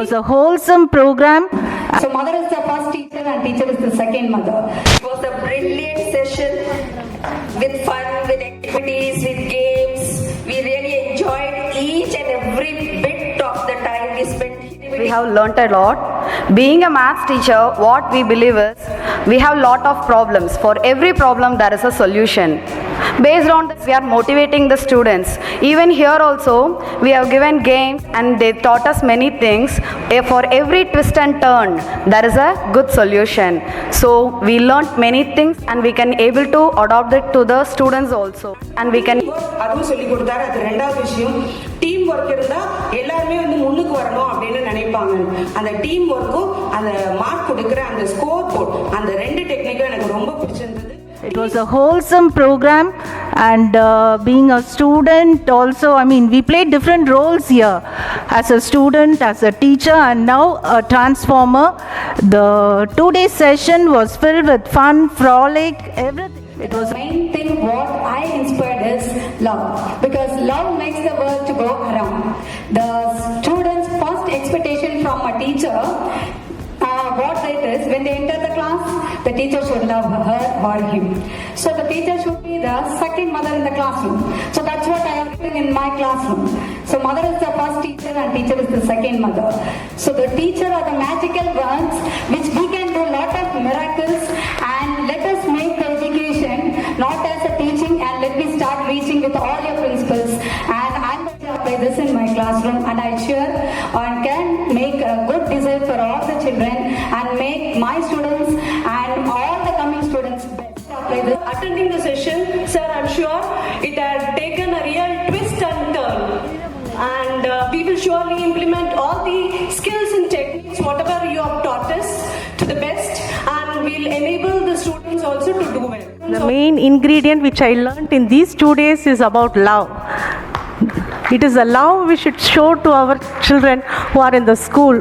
It was a wholesome program. So mother is the first teacher and teacher is the second mother. It was a brilliant session with fun, with activities, with games. We really enjoyed each and every bit of the time we spent. We have learnt a lot. Being a maths teacher, what we believe is we have lot of problems. For every problem there is a solution. Based on this, we are motivating the students. Even here also, we have given games and they taught us many things. For every twist and turn, there is a good solution. So we learnt many things and we can able to adopt it to the students also. And we can. அதுவும் சொல்லி கொடுத்தாரு. அது ரெண்டாவது விஷயம், team work இருந்தா எல்லாருமே வந்து முன்னுக்கு வரணும் அப்படின்னு நினைப்பாங்க. அந்த டீம் ஒர்க்கும் அந்த மார்க் கொடுக்குற அந்த ஸ்கோர் போர்ட், அந்த ரெண்டு டெக்னிக்கும் எனக்கு ரொம்ப பிடிச்சிருந்தது. It was a wholesome program, and being a student also, I mean, we played different roles here. As a student, as a teacher, and now a transformer. The 2-day session was filled with fun, frolic, everything. It was the main thing what I inspired is love, because love makes the world to go around. The students' first expectation from a teacher, what it is, when they enter the class, the teacher should love her or him. So the teacher should be the second mother in the classroom. So that's what I have written in my classroom. So mother is the first teacher and teacher is the second mother. So the teacher are the magical ones which we can do lot of miracles, and let us make the education not as a teaching, and let me start reaching with all your principles. And I'm going to apply this in my classroom, and I sure and can make a good result for all the children and make my students and all the coming students best. Apply this. Attending the session, sir, I'm sure it had taken a real twist and turn, and we will surely implement all the skills and techniques whatever you have taught us to the best, and we'll enable the students also to do well. The main ingredient which I learnt in these 2 days is about love. It is a love we should show to our children who are in the school.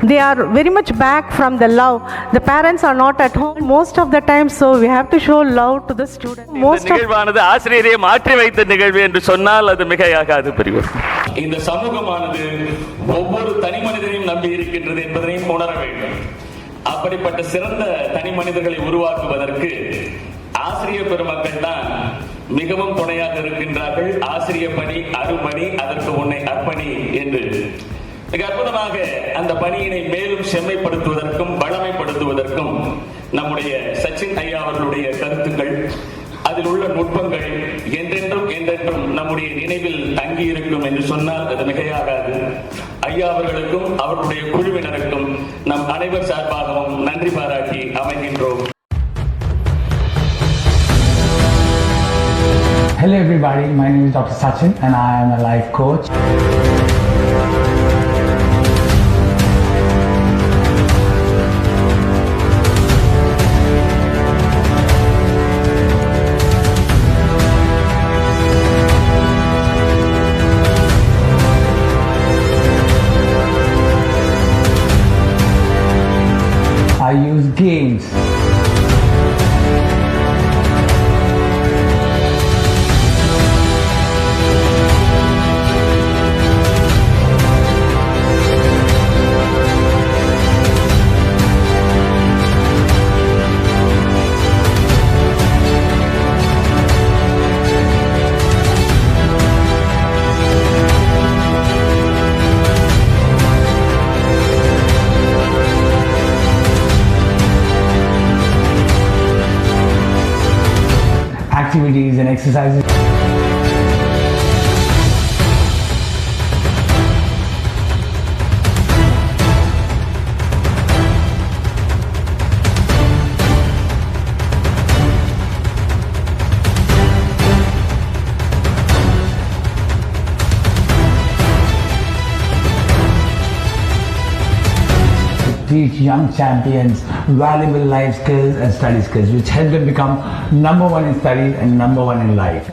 They are very much back from the love. The parents are not at home most of the time, so we have to show love to the students. இந்த நிகழ்வானது ஆசிரியரை மாற்றி வைத்த நிகழ்வு என்று சொன்னால் அது மிகையாகாது பெரியவர். இந்த சமூகமானது ஒவ்வொரு தனி மனிதனையும் நம்பி இருக்கின்றது என்பதனையும் உணர வேண்டும். அப்படிப்பட்ட சிறந்த தனி மனிதர்களை உருவாக்குவதற்கு ஆசிரியர் பெருமக்கள் தான் மிகவும் துணையாக இருக்கின்றார்கள். ஆசிரியர் பணி அருமணி, அதற்கு உன்னை அர்ப்பணி என்று மிக அற்புதமாக அந்த பணியினை மேலும் செம்மைப்படுத்துவதற்கும் வளமைப்படுத்துவதற்கும் நம்முடைய சச்சின் ஐயா அவர்களுடைய கருத்துக்கள், அதில் உள்ள நுட்பங்கள் என்றென்றும் என்றென்றும் நம்முடைய நினைவில் தங்கி இருக்கும் என்று சொன்னால் அது மிகையாகாது. ஐயா அவர்களுக்கும் அவர்களுடைய குழுவினருக்கும் நம் அனைவர் சார்பாகவும் நன்றி பாராட்டி அமைகின்றோம். Hello everybody, my name is Dr. Sachin and I am a life coach. I use games. Activities and exercises. Teach young champions valuable life skills and study skills which help them become number one in studies and number one in life.